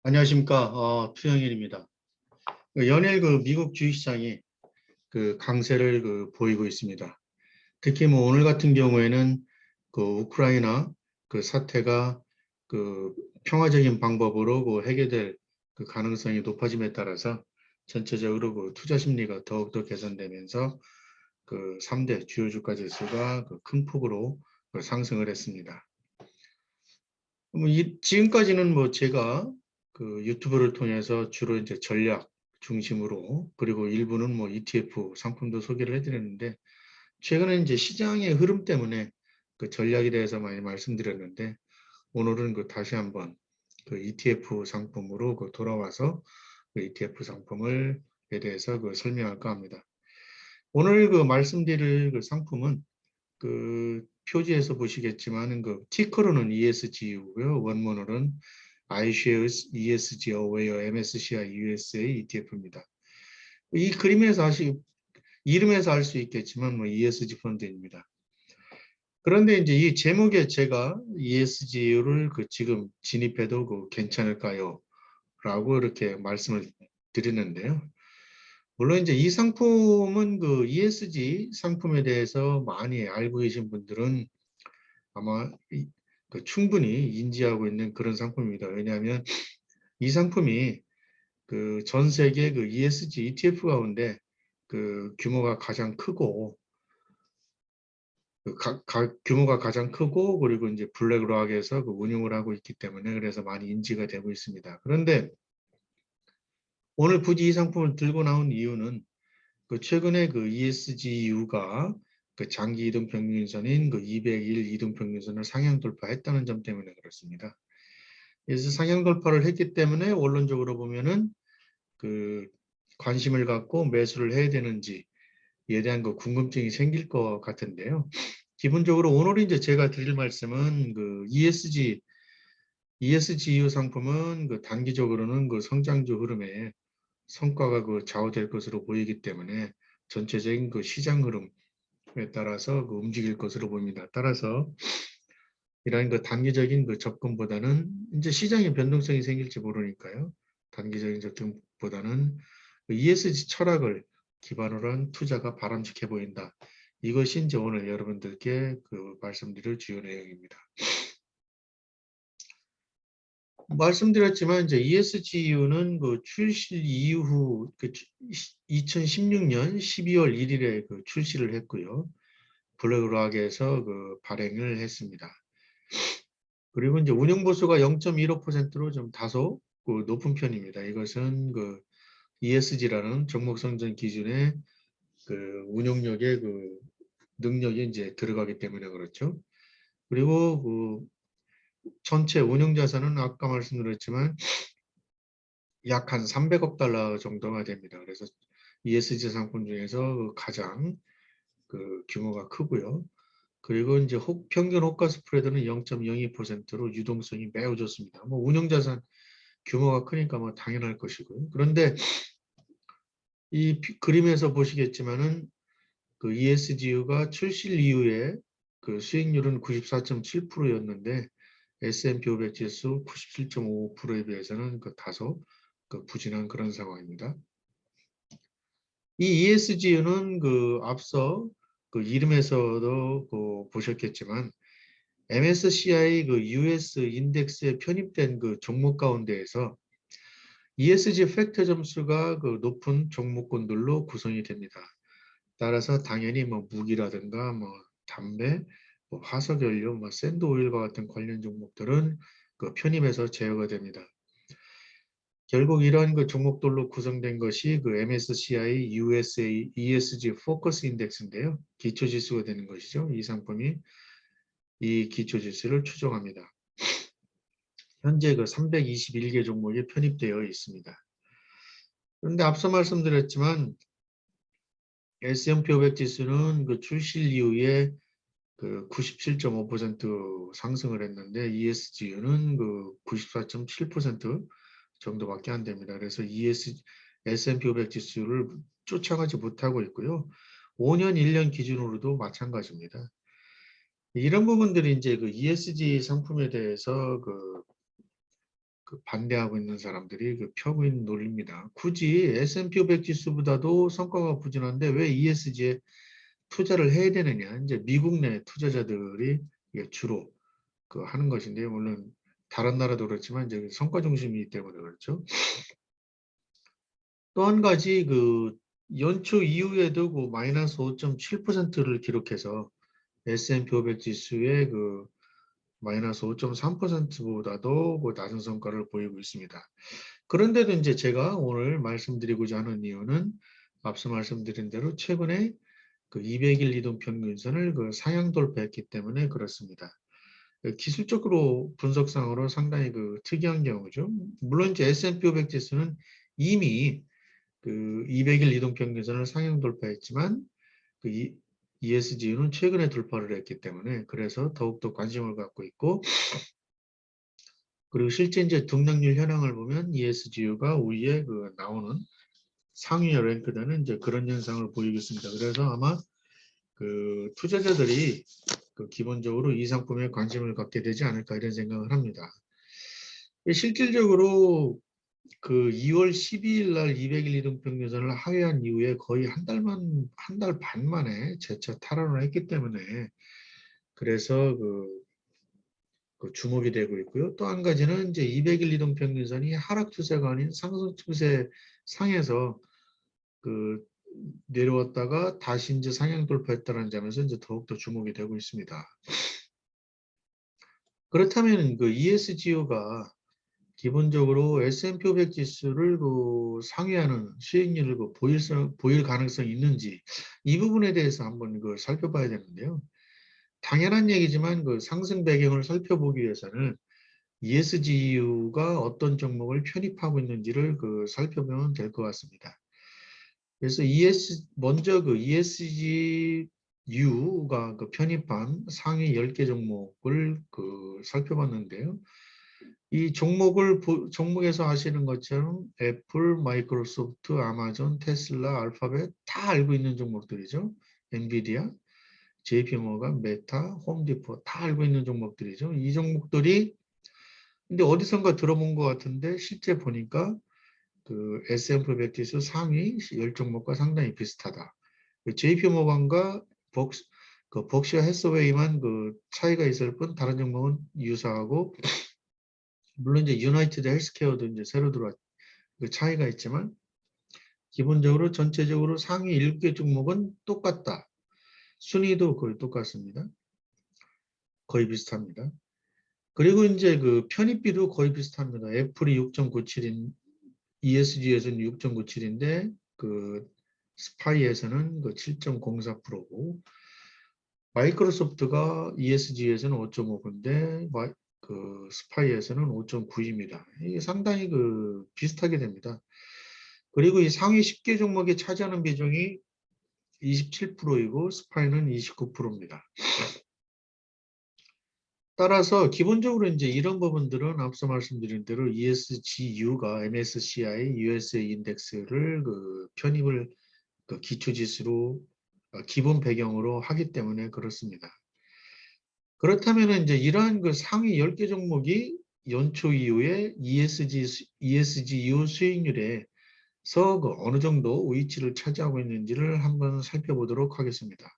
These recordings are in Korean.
안녕하십니까. 투영일입니다. 연일 미국 주식시장이 강세를 보이고 있습니다. 특히 오늘 같은 경우에는 우크라이나 사태가 평화적인 방법으로 해결될 가능성이 높아짐에 따라서 전체적으로 투자 심리가 더욱더 개선되면서 3대 주요 주가 지수가 큰 폭으로 상승을 했습니다. 지금까지는 제가 유튜브를 통해서 주로 이제 전략 중심으로 그리고 일부는 ETF 상품도 소개를 해드렸는데 최근에 이제 시장의 흐름 때문에 전략에 대해서 많이 말씀드렸는데 오늘은 다시 한번 ETF 상품으로 돌아와서 ETF 상품에 대해서 설명할까 합니다. 오늘 말씀드릴 상품은 표지에서 보시겠지만 티커로는 ESG고요. 원문으로는 iShares ESG Aware MSCI USA ETF입니다. 이 그림에서 이름에서 알 수 있겠지만 ESG 펀드입니다. 그런데 이제 이 제목에 제가 ESG를 지금 진입해도 괜찮을까요? 라고 이렇게 말씀을 드리는데요. 물론 이제 이 상품은 ESG 상품에 대해서 많이 알고 계신 분들은 아마 충분히 인지하고 있는 그런 상품입니다. 왜냐하면 이 상품이 전 세계 ESG ETF 가운데 규모가 가장 크고 규모가 가장 크고 그리고 이제 블랙락에서 운용을 하고 있기 때문에 그래서 많이 인지가 되고 있습니다. 그런데 오늘 굳이 이 상품을 들고 나온 이유는 최근에 ESGU가 장기 이동 평균선인 200일 이동 평균선을 상향 돌파했다는 점 때문에 그렇습니다. 그래서 상향 돌파를 했기 때문에 원론적으로 보면은 관심을 갖고 매수를 해야 되는지에 대한 궁금증이 생길 것 같은데요. 기본적으로 오늘 이제 제가 드릴 말씀은 ESGU 상품은 단기적으로는 성장주 흐름에 성과가 좌우될 것으로 보이기 때문에 전체적인 시장 흐름에 따라서 움직일 것으로 보입니다. 따라서 이러한 단기적인 접근보다는 이제 시장의 변동성이 생길지 모르니까요. 단기적인 접근보다는 ESG 철학을 기반으로 한 투자가 바람직해 보인다. 이것이 이제 오늘 여러분들께 말씀드릴 주요 내용입니다. 말씀드렸지만 이제 ESGU는 출시 이후 2016년 12월 1일에 출시를 했고요. 블랙락에서 발행을 했습니다. 그리고 이제 운용 보수가 0.15%로 좀 다소 높은 편입니다. 이것은 ESG라는 종목 선정 기준의 운용력의 능력이 이제 들어가기 때문에 그렇죠. 그리고 전체 운용 자산은 아까 말씀드렸지만 약 한 300억 달러 정도가 됩니다. 그래서 ESG 상품 중에서 가장 규모가 크고요. 그리고 이제 평균 호가 스프레드는 0.02%로 유동성이 매우 좋습니다. 운용 자산 규모가 크니까 당연할 것이고요. 그런데 이 그림에서 보시겠지만은 ESGU가 출시 이후에 수익률은 94.7%였는데 S&P 500 지수 97.5%에 비해서는 다소 부진한 그런 상황입니다. 이 ESGU는 앞서 이름에서도 보셨겠지만 MSCI US 인덱스에 편입된 종목 가운데에서 ESG 팩터 점수가 높은 종목군들로 구성이 됩니다. 따라서 당연히 무기라든가 담배, 화석연료, 샌드오일과 같은 관련 종목들은 편입에서 제어가 됩니다. 결국 이러한 종목들로 구성된 것이 MSCI USA ESG 포커스 인덱스인데요. 기초지수가 되는 것이죠. 이 상품이 이 기초지수를 추종합니다. 현재 321개 종목이 편입되어 있습니다. 그런데 앞서 말씀드렸지만 S&P 500 지수는 출시 이후에 97.5% 상승을 했는데 ESGU는 94.7% 정도밖에 안 됩니다. 그래서 S&P 500 지수를 쫓아가지 못하고 있고요. 5년, 1년 기준으로도 마찬가지입니다. 이런 부분들이 이제 ESG 상품에 대해서 그 반대하고 있는 사람들이 그 펴고 있는 논리입니다. 굳이 S&P 500 지수보다도 성과가 부진한데 왜 ESG에 투자를 해야 되느냐? 이제 미국 내 투자자들이 이게 주로 그 하는 것인데요. 물론 다른 나라도 그렇지만 이제 성과 중심이기 때문에 그렇죠. 또 한 가지 그 연초 이후에도 그 마이너스 5.7%를 기록해서 S&P 500 지수의 그 마이너스 5.3%보다도 그 낮은 성과를 보이고 있습니다. 그런데도 이제 제가 오늘 말씀드리고자 하는 이유는 앞서 말씀드린 대로 최근에 그 200일 이동 평균선을 그 상향 돌파했기 때문에 그렇습니다. 기술적으로 분석상으로 상당히 그 특이한 경우죠. 물론 이제 S&P 500 지수는 이미 그 200일 이동 평균선을 상향 돌파했지만 그 ESG는 최근에 돌파를 했기 때문에 그래서 더욱더 관심을 갖고 있고, 그리고 실제 이제 등락률 현황을 보면 ESGU가 위에 그 나오는 상위에 랭크되는 이제 그런 현상을 보이고 있습니다. 그래서 아마 그 투자자들이 그 기본적으로 이 상품에 관심을 갖게 되지 않을까 이런 생각을 합니다. 실질적으로 그 2월 12일 날 200일 이동평균선을 하회한 이후에 거의 한 달 반 만에 재차 탈환을 했기 때문에 그래서 그 주목이 되고 있고요. 또 한 가지는 이제 200일 이동평균선이 하락 추세가 아닌 상승 추세 상에서 그 내려왔다가 다시 이제 상향 돌파했다는 점에서 이제 더욱더 주목이 되고 있습니다. 그렇다면 그 ESGU가 기본적으로 S&P 500 지수를 그 상회하는 수익률을 그 보일 가능성이 있는지 이 부분에 대해서 한번 그 살펴봐야 되는데요. 당연한 얘기지만 그 상승 배경을 살펴보기 위해서는 ESGU가 어떤 종목을 편입하고 있는지를 그 살펴보면 될 것 같습니다. 그래서 먼저 그 ESGU가 그 편입한 상위 10개 종목을 그 살펴봤는데요. 이 종목에서 아시는 것처럼 애플, 마이크로소프트, 아마존, 테슬라, 알파벳 다 알고 있는 종목들이죠. 엔비디아, JP모건, 메타, 홈디포 다 알고 있는 종목들이죠. 이 종목들이 근데 어디선가 들어본 것 같은데 실제 보니까 그 S&P 500 지수 상위 10종목과 상당히 비슷하다. JP모건과 벅시어 해서웨이만 그 차이가 있을 뿐 다른 종목은 유사하고, 물론 이제 유나이티드 헬스케어도 이제 새로 들어왔 그 차이가 있지만 기본적으로 전체적으로 상위 7개 종목은 똑같다. 순위도 거의 똑같습니다. 거의 비슷합니다. 그리고 이제 그 편입비도 거의 비슷합니다. 애플이 6.97인 ESG에서는 6.97인데 그 스파이에서는 그 7.04%고 마이크로소프트가 ESG에서는 5.5인데 그 스파이에서는 5.9입니다. 이게 상당히 그 비슷하게 됩니다. 그리고 이 상위 10개 종목이 차지하는 비중이 27%이고 스파이는 29%입니다. 따라서 기본적으로 이제 이런 부분들은 앞서 말씀드린 대로 ESGU가 MSCI USA 인덱스를 그 편입을 그 기초지수로 기본 배경으로 하기 때문에 그렇습니다. 그렇다면 이제 이러한 그 상위 10개 종목이 연초 이후에 ESGU 수익률에서 그 어느 정도 위치를 차지하고 있는지를 한번 살펴보도록 하겠습니다.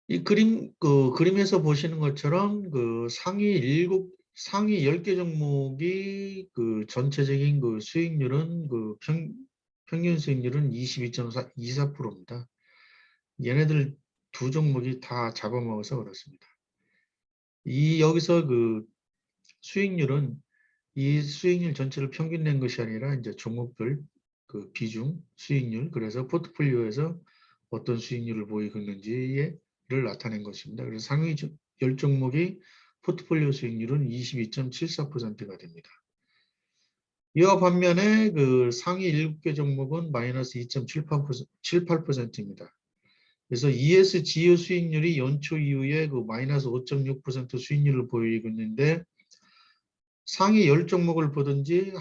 이 그림에서 보시는 것처럼 그 상위 10개 종목이 전체적인 그 수익률은 평균 수익률은 22.24%입니다. 얘네들 두 종목이 다 잡아먹어서 그렇습니다. 여기서 그 수익률은 이 수익률 전체를 평균 낸 것이 아니라 이제 종목별 그 비중 수익률, 그래서 포트폴리오에서 어떤 수익률을 보이고 있는지를 나타낸 것입니다. 그래서 상위 10종목이 포트폴리오 수익률은 22.74%가 됩니다. 이와 반면에 그 상위 7개 종목은 마이너스 2.78%입니다. 그래서 ESGU 수익률이 연초 이후에 그 마이너스 5.6% 수익률을 보이고 있는데 상위 10종목을 보든지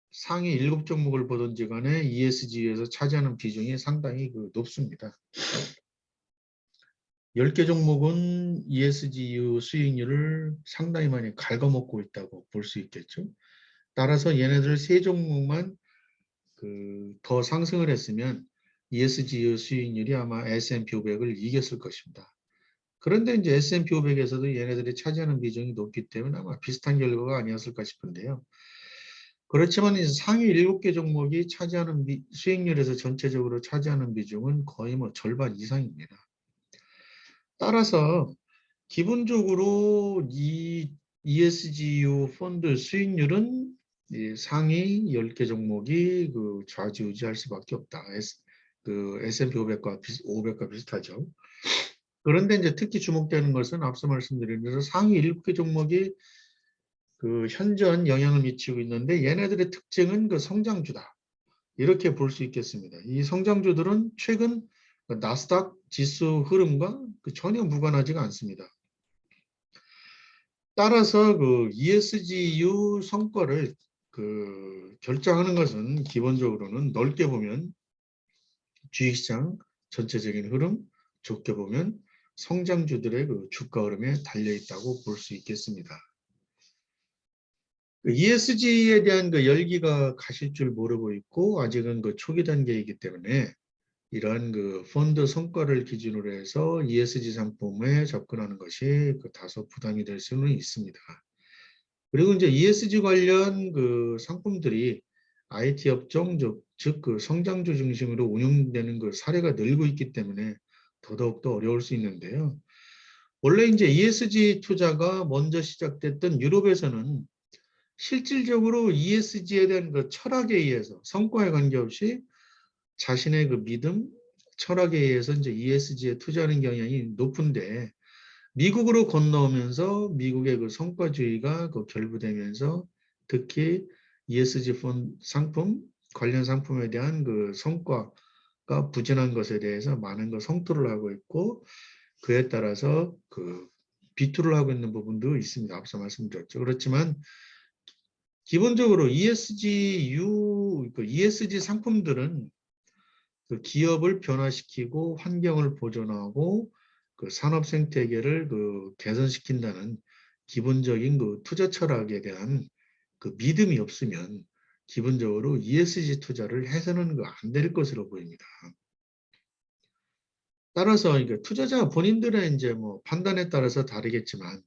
상위 7종목을 보든지 간에 ESG에서 차지하는 비중이 상당히 높습니다. 10개 종목은 ESG 수익률을 상당히 많이 갉아먹고 있다고 볼 수 있겠죠. 따라서 얘네들 3종목만 더 상승을 했으면 ESG 수익률이 아마 S&P 500을 이겼을 것입니다. 그런데 이제 S&P 500에서도 얘네들이 차지하는 비중이 높기 때문에 아마 비슷한 결과가 아니었을까 싶은데요. 그렇지만 이제 상위 7개 종목이 차지하는 수익률에서 전체적으로 차지하는 비중은 거의 뭐 절반 이상입니다. 따라서 기본적으로 이 ESGU 펀드 수익률은 이 상위 10개 종목이 좌지우지할 수밖에 없다. S&P 500과 비슷하죠. 그런데 이제 특히 주목되는 것은 앞서 말씀드린 대로 상위 7개 종목이 현저한 영향을 미치고 있는데 얘네들의 특징은 성장주다. 이렇게 볼 수 있겠습니다. 이 성장주들은 최근 나스닥 지수 흐름과 전혀 무관하지가 않습니다. 따라서 ESGU 성과를 결정하는 것은 기본적으로는 넓게 보면 주식시장 전체적인 흐름, 좁게 보면 성장주들의 주가 흐름에 달려 있다고 볼 수 있겠습니다. ESG에 대한 열기가 가실 줄 모르고 있고 아직은 초기 단계이기 때문에 이러한 펀드 성과를 기준으로 해서 ESG 상품에 접근하는 것이 다소 부담이 될 수는 있습니다. 그리고 이제 ESG 관련 상품들이 IT 업종, 즉 성장주 중심으로 운용되는 사례가 늘고 있기 때문에 더더욱더 어려울 수 있는데요. 원래 이제 ESG 투자가 먼저 시작됐던 유럽에서는 실질적으로 ESG에 대한 철학에 의해서 성과에 관계없이 자신의 믿음, 철학에 의해서 이제 ESG에 투자하는 경향이 높은데 미국으로 건너오면서 미국의 성과주의가 결부되면서 특히 ESG 상품, 관련 상품에 대한 성과가 부진한 것에 대해서 많은 성토를 하고 있고 그에 따라서 비투를 하고 있는 부분도 있습니다. 앞서 말씀드렸죠. 그렇지만 기본적으로 ESG 상품들은 기업을 변화시키고 환경을 보존하고 산업 생태계를 개선시킨다는 기본적인 투자 철학에 대한 믿음이 없으면 기본적으로 ESG 투자를 해서는 안 될 것으로 보입니다. 따라서 투자자 본인들의 이제 판단에 따라서 다르겠지만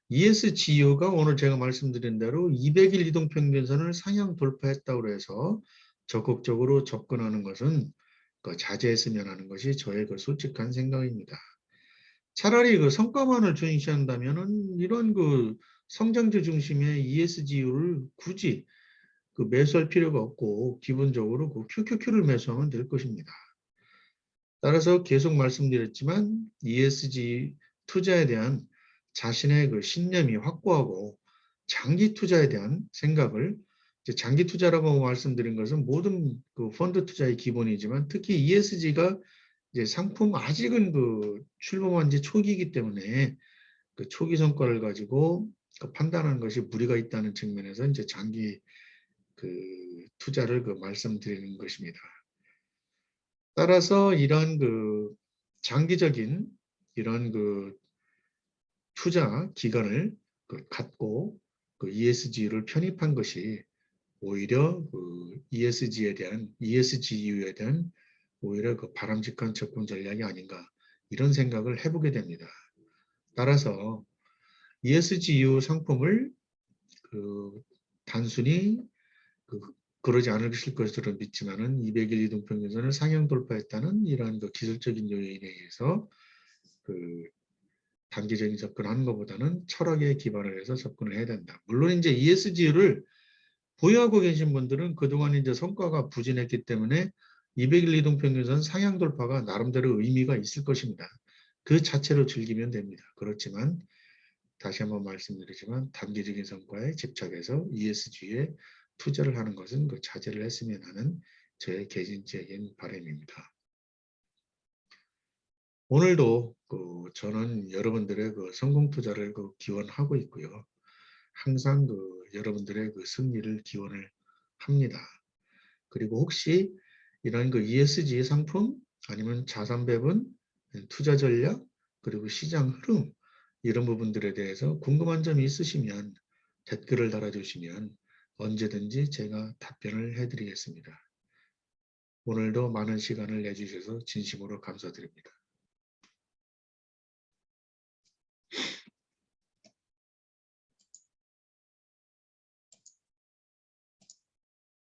ESGU가 오늘 제가 말씀드린 대로 200일 이동평균선을 상향 돌파했다고 해서 적극적으로 접근하는 것은 자제했으면 하는 것이 저의 솔직한 생각입니다. 차라리 성과만을 중시한다면은 이런 성장주 중심의 ESGU를 굳이 매수할 필요가 없고 기본적으로 QQQ를 매수하면 될 것입니다. 따라서 계속 말씀드렸지만 ESG 투자에 대한 자신의 신념이 확고하고 장기 투자에 대한 생각을 장기 투자라고 말씀드린 것은 모든 펀드 투자의 기본이지만 특히 ESG가 이제 상품 아직은 출범한 지 초기이기 때문에 초기 성과를 가지고 판단하는 것이 무리가 있다는 측면에서 이제 장기 투자를 말씀드리는 것입니다. 따라서 이런 장기적인 이런 투자 기간을 갖고 ESG를 편입한 것이 오히려 ESG에 대한 ESGU에 대한 오히려 바람직한 접근 전략이 아닌가 이런 생각을 해보게 됩니다. 따라서 ESGU 상품을 단순히 그러지 않으실 것으로 믿지만은 200일 이동평균선을 상향 돌파했다는 이러한 기술적인 요인에 의해서 단기적인 접근하는 것보다는 철학에 기반을 해서 접근을 해야 된다. 물론 이제 ESG를 보유하고 계신 분들은 그동안 이제 성과가 부진했기 때문에 200일 이동평균선 상향 돌파가 나름대로 의미가 있을 것입니다. 그 자체로 즐기면 됩니다. 그렇지만 다시 한번 말씀드리지만 단기적인 성과에 집착해서 ESG에 투자를 하는 것은 자제를 했으면 하는 저의 개인적인 바람입니다. 오늘도 저는 여러분들의 성공 투자를 기원하고 있고요. 항상 여러분들의 승리를 기원을 합니다. 그리고 혹시 이런 ESG 상품 아니면 자산 배분, 투자 전략, 그리고 시장 흐름 이런 부분들에 대해서 궁금한 점이 있으시면 댓글을 달아주시면 언제든지 제가 답변을 해드리겠습니다. 오늘도 많은 시간을 내주셔서 진심으로 감사드립니다.